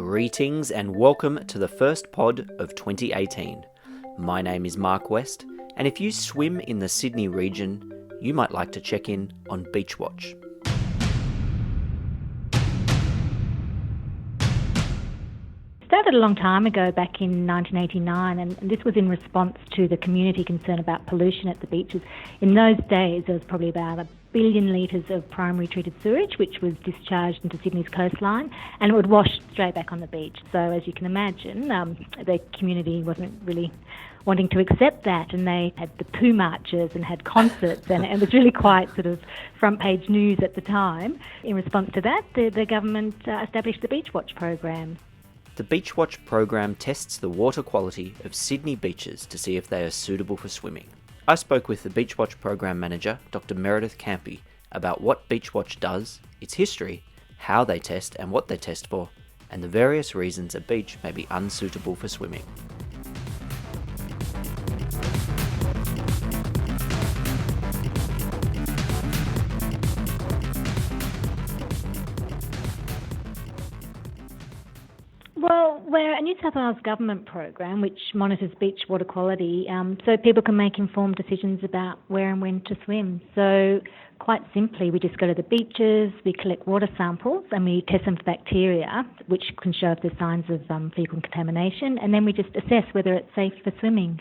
Greetings and welcome to the first pod of 2018. My name is Mark West, and if you swim in the Sydney region, you might like to check in on Beachwatch. Started a long time ago, back in 1989, and this was in response to the community concern about pollution at the beaches. In those days, there was probably about 1 billion litres of primary treated sewage, which was discharged into Sydney's coastline, and it would wash straight back on the beach. So as you can imagine, the community wasn't really wanting to accept that, and they had the poo marches and had concerts, and it was really quite sort of front page news at the time. In response to that, the government established the Beachwatch Program. The Beachwatch Program tests the water quality of Sydney beaches to see if they are suitable for swimming. I spoke with the Beachwatch Program Manager, Dr. Meredith Campey, about what Beachwatch does, its history, how they test and what they test for, and the various reasons a beach may be unsuitable for swimming. Well, we're a New South Wales government program which monitors beach water quality, so people can make informed decisions about where and when to swim. So quite simply, we just go to the beaches, we collect water samples and we test them for bacteria, which can show if there's signs of fecal contamination, and then we just assess whether it's safe for swimming.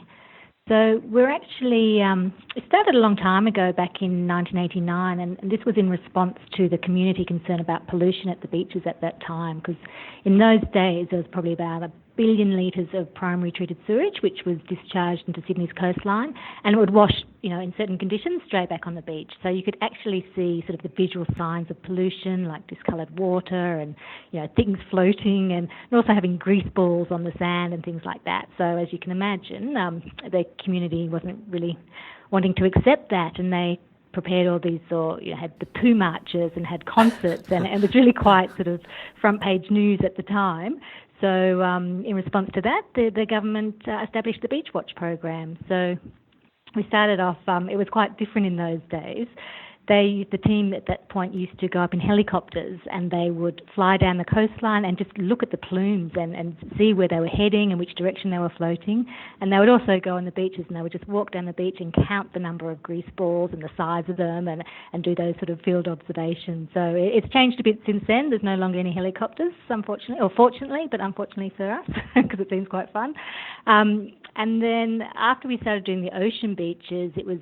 So we're actually, it started a long time ago, back in 1989, and this was in response to the community concern about pollution at the beaches at that time, because in those days there was probably about 1 billion litres of primary treated sewage, which was discharged into Sydney's coastline, and it would wash, in certain conditions, straight back on the beach. So you could actually see sort of the visual signs of pollution, like discoloured water and, things floating, and also having grease balls on the sand and things like that. So as you can imagine, the community wasn't really wanting to accept that, and they prepared all these, had the poo marches and had concerts, and it was really quite sort of front page news at the time. So in response to that, the government established the Beachwatch Program. So we started off, it was quite different in those days. The team at that point used to go up in helicopters, and they would fly down the coastline and just look at the plumes and see where they were heading and which direction they were floating. And they would also go on the beaches, and they would just walk down the beach and count the number of grease balls and the size of them, and do those sort of field observations. So it's changed a bit since then. There's no longer any helicopters, unfortunately, or fortunately, but unfortunately for us, because it seems quite fun. And then after we started doing the ocean beaches, it was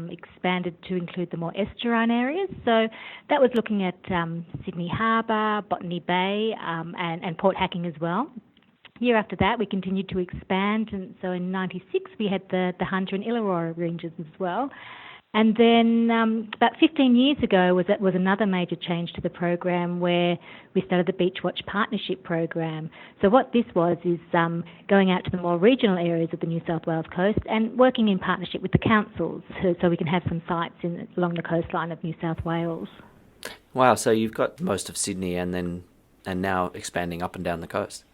expanded to include the more estuarine areas. So that was looking at Sydney Harbour, Botany Bay, and Port Hacking as well. Year after that, we continued to expand, and so in '96 we had the Hunter and Illawarra ranges as well. And then about 15 years ago was another major change to the program, where we started the Beachwatch Partnership Program. So what this was is going out to the more regional areas of the New South Wales coast and working in partnership with the councils, so we can have some sites along the coastline of New South Wales. Wow, so you've got most of Sydney and now expanding up and down the coast.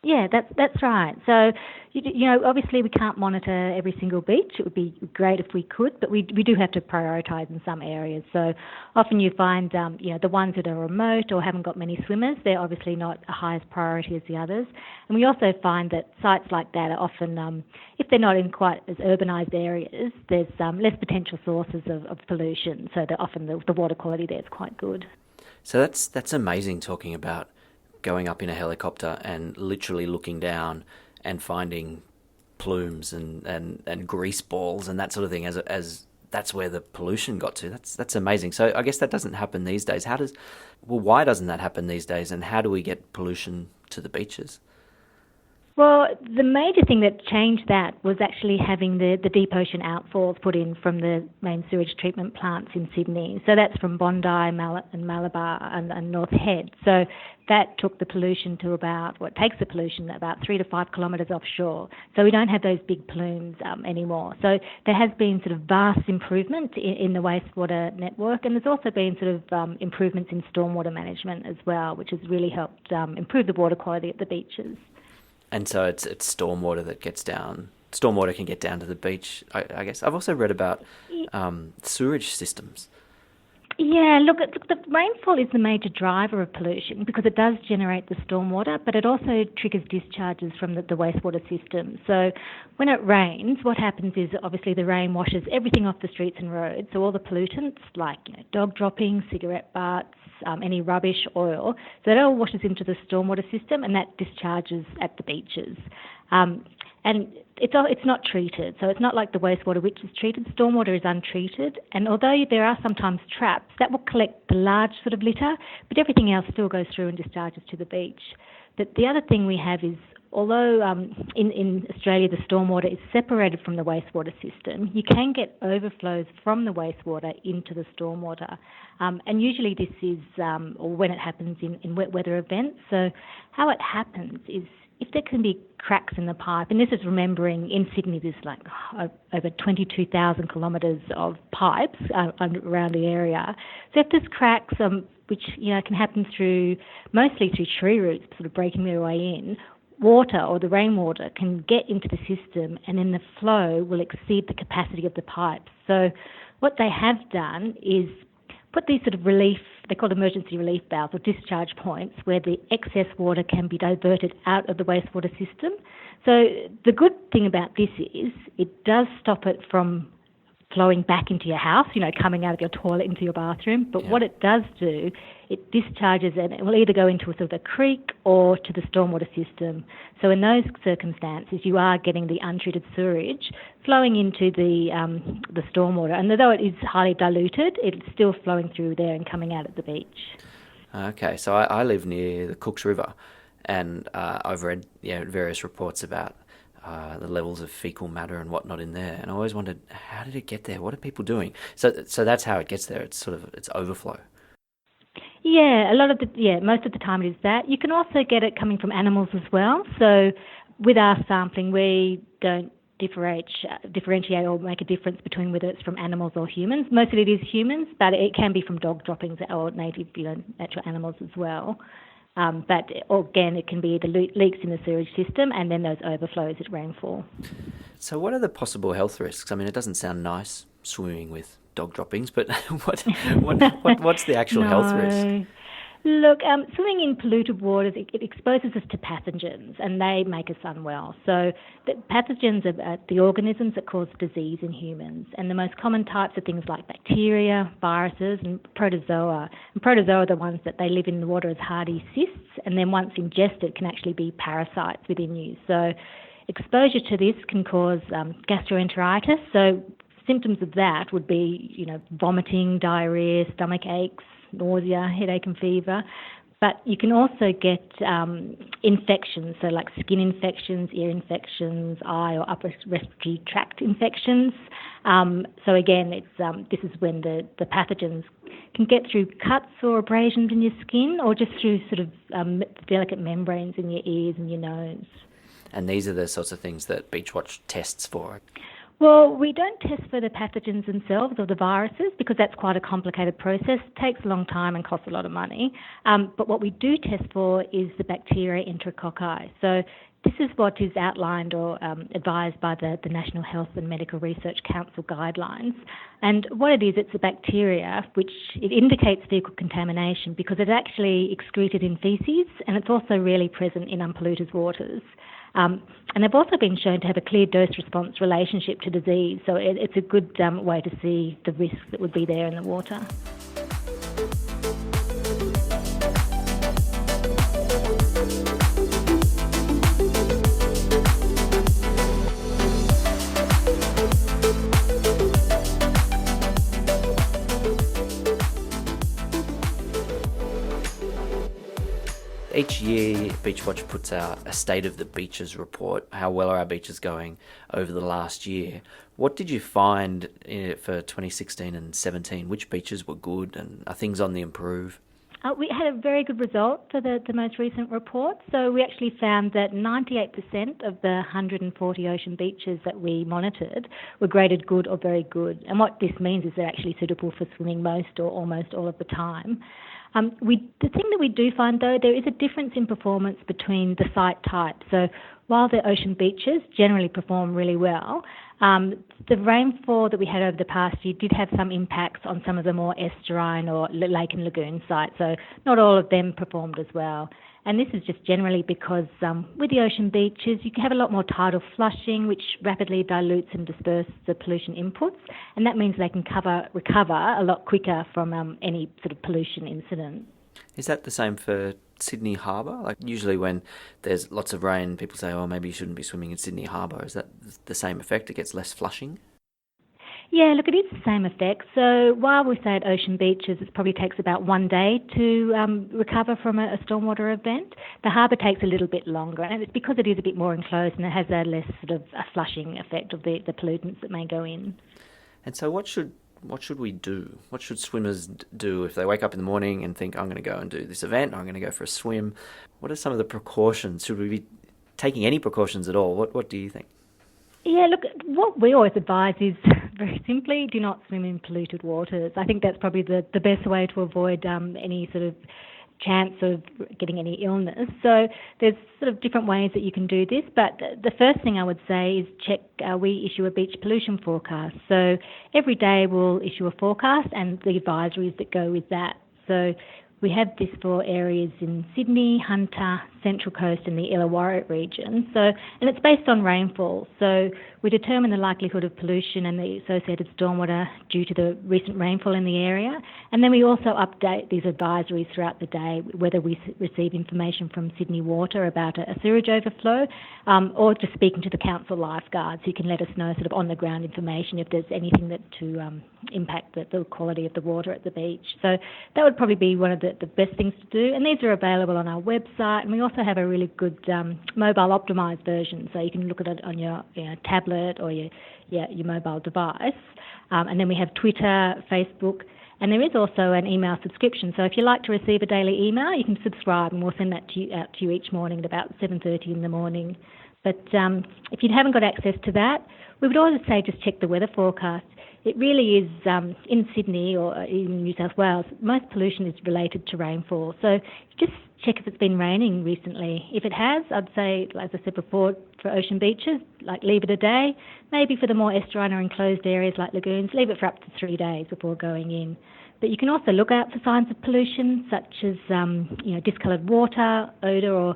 Yeah, that's right. So, obviously we can't monitor every single beach. It would be great if we could, but we do have to prioritise in some areas. So often you find, the ones that are remote or haven't got many swimmers, they're obviously not a high as priority as the others. And we also find that sites like that are often, if they're not in quite as urbanised areas, there's less potential sources of pollution. So they're often the water quality there is quite good. So that's amazing, talking about going up in a helicopter and literally looking down and finding plumes and grease balls and that sort of thing, as that's where the pollution got to. That's amazing. So I guess that doesn't happen these days. Why doesn't that happen these days, and how do we get pollution to the beaches? Well, the major thing that changed that was actually having the deep ocean outfalls put in from the main sewage treatment plants in Sydney. So that's from Bondi, Malabar and North Head. So that took the pollution to about 3 to 5 kilometres offshore. So we don't have those big plumes anymore. So there has been sort of vast improvement in the wastewater network, and there's also been sort of improvements in stormwater management as well, which has really helped improve the water quality at the beaches. And so it's stormwater that gets down. Stormwater can get down to the beach, I guess. I've also read about sewerage systems. Yeah, look, the rainfall is the major driver of pollution because it does generate the stormwater, but it also triggers discharges from the wastewater system. So when it rains, what happens is obviously the rain washes everything off the streets and roads, so all the pollutants like dog droppings, cigarette butts, any rubbish, oil, so that all washes into the stormwater system and that discharges at the beaches. And it's not treated, so it's not like the wastewater which is treated. Stormwater is untreated, and although there are sometimes traps, that will collect the large sort of litter, but everything else still goes through and discharges to the beach. But the other thing we have is, although in Australia the stormwater is separated from the wastewater system, you can get overflows from the wastewater into the stormwater. And usually this is, or when it happens in wet weather events. So how it happens is, if there can be cracks in the pipe, and this is remembering in Sydney there's like over 22,000 kilometres of pipes around the area. So if there's cracks, which can happen mostly through tree roots sort of breaking their way in, water or the rainwater can get into the system and then the flow will exceed the capacity of the pipes. So what they have done is put these sort of they're called emergency relief valves or discharge points, where the excess water can be diverted out of the wastewater system. So the good thing about this is it does stop it from flowing back into your house, coming out of your toilet into your bathroom. But what it does do, it discharges and it will either go into a sort of a creek or to the stormwater system. So in those circumstances, you are getting the untreated sewage flowing into the stormwater. And although it is highly diluted, it's still flowing through there and coming out at the beach. Okay, so I live near the Cooks River, and I've read various reports about the levels of fecal matter and whatnot in there, and I always wondered, how did it get there? What are people doing? So that's how it gets there. It's it's overflow. Yeah, most of the time it is that. You can also get it coming from animals as well. So with our sampling, we don't differentiate or make a difference between whether it's from animals or humans. Mostly it is humans, but it can be from dog droppings or native, natural animals as well. But again, it can be the leaks in the sewage system and then those overflows at rainfall. So what are the possible health risks? I mean, it doesn't sound nice swimming with dog droppings, but what's the actual health risk? Look, swimming in polluted waters, it exposes us to pathogens and they make us unwell. So the pathogens are the organisms that cause disease in humans, and the most common types are things like bacteria, viruses and protozoa. And protozoa are the ones that they live in the water as hardy cysts, and then once ingested can actually be parasites within you. So exposure to this can cause gastroenteritis. So symptoms of that would be, vomiting, diarrhea, stomach aches, nausea, headache and fever. But you can also get infections, so like skin infections, ear infections, eye or upper respiratory tract infections. So again, this is when the pathogens can get through cuts or abrasions in your skin, or just through sort of delicate membranes in your ears and your nose. And these are the sorts of things that Beachwatch tests for? Well, we don't test for the pathogens themselves or the viruses because that's quite a complicated process. It takes a long time and costs a lot of money. But what we do test for is the bacteria enterococci. So this is what is outlined or advised by the National Health and Medical Research Council guidelines. And what it is, it's a bacteria which it indicates fecal contamination because it's actually excreted in faeces, and it's also really present in unpolluted waters. And they've also been shown to have a clear dose-response relationship to disease, so it's a good way to see the risks that would be there in the water. Each year, Beachwatch puts out a State of the Beaches report. How well are our beaches going over the last year? What did you find for 2016 and 17? Which beaches were good, and are things on the improve? We had a very good result for the most recent report. So we actually found that 98% of the 140 ocean beaches that we monitored were graded good or very good. And what this means is they're actually suitable for swimming most or almost all of the time. The thing that we do find, though, there is a difference in performance between the site types. So while the ocean beaches generally perform really well, The rainfall that we had over the past year did have some impacts on some of the more estuarine or lake and lagoon sites, so not all of them performed as well. And this is just generally because with the ocean beaches, you can have a lot more tidal flushing, which rapidly dilutes and disperses the pollution inputs, and that means they can recover a lot quicker from any sort of pollution incident. Is that the same for Sydney Harbour? Like usually when there's lots of rain, people say, oh, maybe you shouldn't be swimming in Sydney Harbour. Is that the same effect? It gets less flushing? Yeah, look, it is the same effect. So while we say at ocean beaches it probably takes about 1 day to recover from a stormwater event, the harbour takes a little bit longer, and it's because it is a bit more enclosed and it has a less sort of a flushing effect of the pollutants that may go in. And so what should we do? What should swimmers do if they wake up in the morning and think, I'm going to go and do this event, I'm going to go for a swim? What are some of the precautions? Should we be taking any precautions at all? What do you think? Yeah, look, what we always advise is very simply, do not swim in polluted waters. I think that's probably the best way to avoid any sort of chance of getting any illness. So there's sort of different ways that you can do this, but the first thing I would say is check, we issue a beach pollution forecast. So every day we'll issue a forecast and the advisories that go with that. So we have this for areas in Sydney, Hunter, Central Coast and the Illawarra region. So, and it's based on rainfall. So we determine the likelihood of pollution and the associated stormwater due to the recent rainfall in the area. And then we also update these advisories throughout the day, whether we receive information from Sydney Water about a sewage overflow or just speaking to the council lifeguards who can let us know sort of on the ground information if there's anything that to impact the quality of the water at the beach. So that would probably be one of the best things to do. And these are available on our website, and we also have a really good mobile optimised version, so you can look at it on your tablet or your mobile device. And then we have Twitter, Facebook, and there is also an email subscription. So if you like to receive a daily email, you can subscribe, and we'll send that out to you each morning at about 7:30 in the morning. But if you haven't got access to that, we would always say just check the weather forecast. It really is, in Sydney or in New South Wales, most pollution is related to rainfall. So just check if it's been raining recently. If it has, I'd say, as I said before, for ocean beaches, like leave it a day. Maybe for the more estuarine or enclosed areas like lagoons, leave it for up to 3 days before going in. But you can also look out for signs of pollution, such as discoloured water, odour, or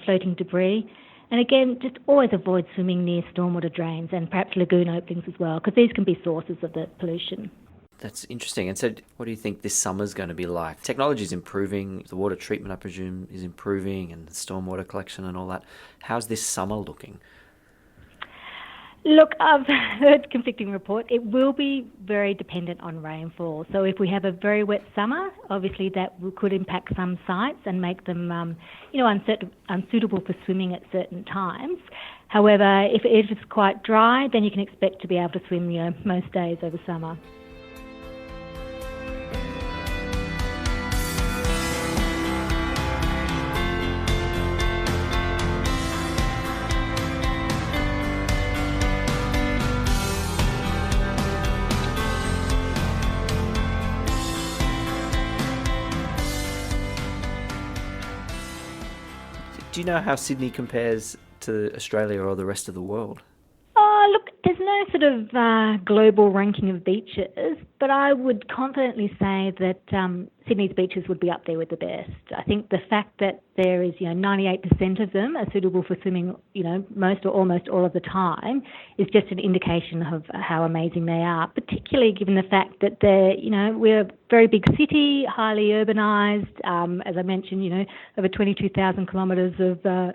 floating debris. And again, just always avoid swimming near stormwater drains and perhaps lagoon openings as well, because these can be sources of the pollution. That's interesting. And so what do you think this summer's going to be like? Technology is improving, the water treatment, I presume, is improving, and the stormwater collection and all that. How's this summer looking? Look, I've heard conflicting reports. It will be very dependent on rainfall. So if we have a very wet summer, obviously that could impact some sites and make them, unsuitable for swimming at certain times. However, if it's quite dry, then you can expect to be able to swim, most days over summer. Do you know how Sydney compares to Australia or the rest of the world? Look, there's no sort of global ranking of beaches, but I would confidently say that Sydney's beaches would be up there with the best. I think the fact that there is, 98% of them are suitable for swimming, most or almost all of the time is just an indication of how amazing they are, particularly given the fact that we're a very big city, highly urbanised, as I mentioned, over 22,000 kilometres of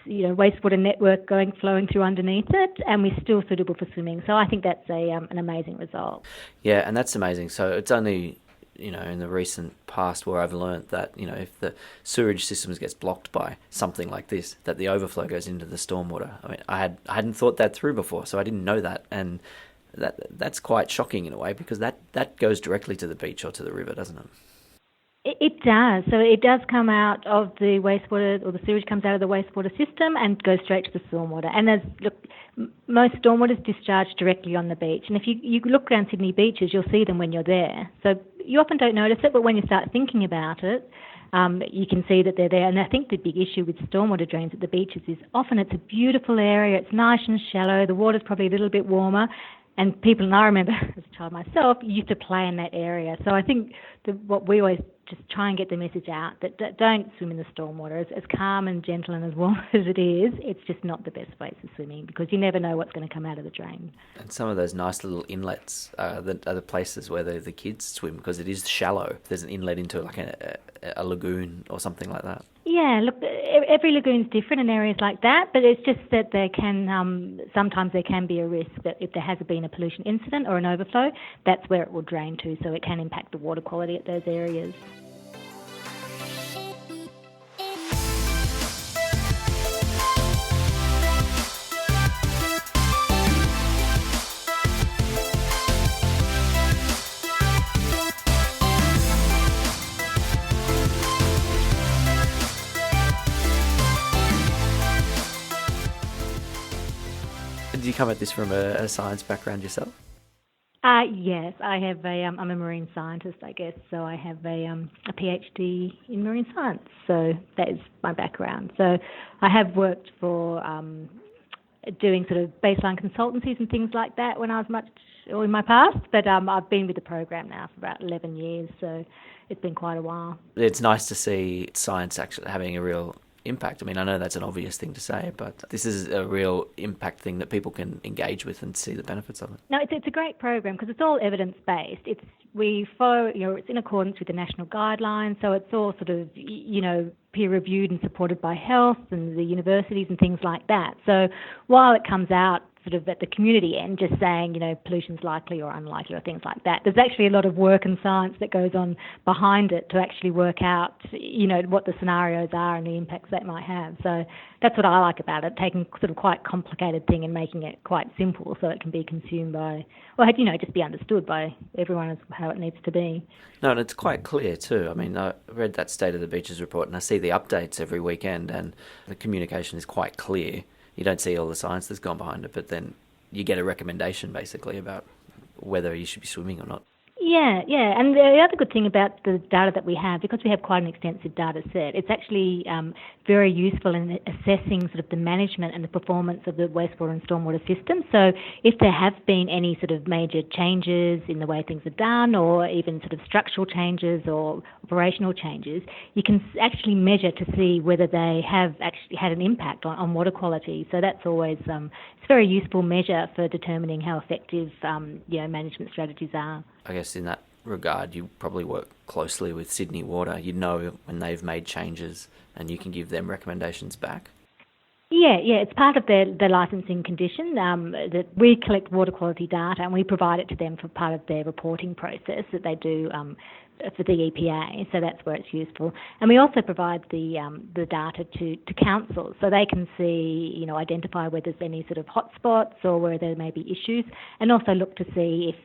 wastewater network flowing through underneath it, and we're still suitable for swimming. So I think that's an amazing result. Yeah, and that's amazing. So it's only, in the recent past where I've learnt that, if the sewerage systems gets blocked by something like this, that the overflow goes into the stormwater. I mean, I hadn't thought that through before, so I didn't know that, and that's quite shocking in a way, because that goes directly to the beach or to the river, doesn't it? It does. So it does come out of the wastewater, or the sewage comes out of the wastewater system and goes straight to the stormwater. And most stormwater is discharged directly on the beach. And if you look around Sydney beaches, you'll see them when you're there. So you often don't notice it, but when you start thinking about it, you can see that they're there. And I think the big issue with stormwater drains at the beaches is often it's a beautiful area, it's nice and shallow, the water's probably a little bit warmer, and people, and I remember as a child myself, used to play in that area. So I think what we always just try and get the message out, that don't swim in the stormwater. As calm and gentle and as warm as it is, it's just not the best place for swimming, because you never know what's going to come out of the drain. And some of those nice little inlets are the places where the kids swim, because it is shallow. There's an inlet into like a lagoon or something like that. Yeah, look, every lagoon's different in areas like that, but it's just that there can sometimes there can be a risk that if there has been a pollution incident or an overflow, that's where it will drain to, so it can impact the water quality at those areas. Did you come at this from a science background yourself? Yes, I have I'm a marine scientist, I guess, so I have a PhD in marine science, so that is my background. So I have worked for doing sort of baseline consultancies and things like that when I was in my past, but I've been with the program now for about 11 years, so it's been quite a while. It's nice to see science actually having a real impact. I mean, I know that's an obvious thing to say, but this is a real impact thing that people can engage with and see the benefits of it. No, it's a great program because it's all evidence-based. We follow, it's in accordance with the national guidelines, so it's all sort of, peer-reviewed and supported by health and the universities and things like that. So while it comes out sort of at the community end, just saying, pollution's likely or unlikely or things like that, there's actually a lot of work and science that goes on behind it to actually work out, what the scenarios are and the impacts that might have. So that's what I like about it, taking sort of quite complicated thing and making it quite simple so it can be consumed by, just be understood by everyone as how it needs to be. No, and it's quite clear too. I mean, I read that State of the Beaches report and I see the updates every weekend, and the communication is quite clear. You don't see all the science that's gone behind it, but then you get a recommendation basically about whether you should be swimming or not. Yeah. And the other good thing about the data that we have, because we have quite an extensive data set, it's actually very useful in assessing sort of the management and the performance of the wastewater and stormwater system. So if there have been any sort of major changes in the way things are done, or even sort of structural changes or operational changes, you can actually measure to see whether they have actually had an impact on water quality. So that's always it's a very useful measure for determining how effective management strategies are. I guess in that regard, you probably work closely with Sydney Water. You know when they've made changes and you can give them recommendations back. Yeah, it's part of their licensing condition that we collect water quality data and we provide it to them for part of their reporting process that they do for the EPA, so that's where it's useful. And we also provide the data to councils so they can see, identify where there's any sort of hotspots or where there may be issues, and also look to see if,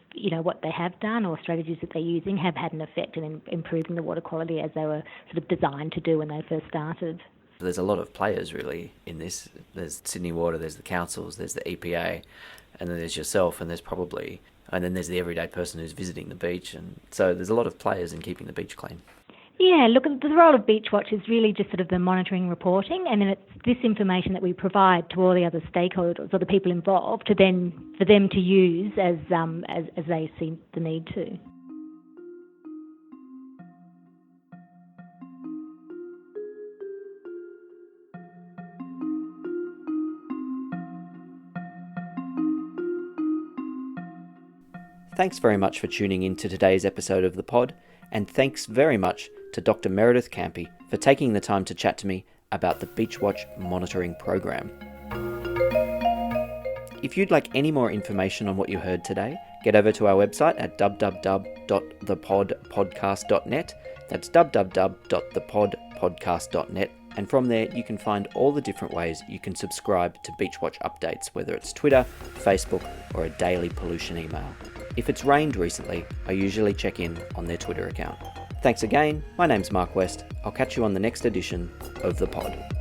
what they have done or strategies that they're using have had an effect in improving the water quality as they were sort of designed to do when they first started. There's a lot of players really in this. There's Sydney Water, there's the councils, there's the EPA, and then there's yourself, and then there's the everyday person who's visiting the beach. And so there's a lot of players in keeping the beach clean. Yeah, look, the role of Beachwatch is really just sort of the monitoring and reporting, and then it's this information that we provide to all the other stakeholders or the people involved for them to use as they see the need to. Thanks very much for tuning in to today's episode of The Pod, and thanks very much to Dr. Meredith Campey for taking the time to chat to me about the Beachwatch monitoring program. If you'd like any more information on what you heard today, get over to our website at www.thepodpodcast.net. That's www.thepodpodcast.net. And from there, you can find all the different ways you can subscribe to Beachwatch updates, whether it's Twitter, Facebook, or a daily pollution email. If it's rained recently, I usually check in on their Twitter account. Thanks again. My name's Mark West. I'll catch you on the next edition of The Pod.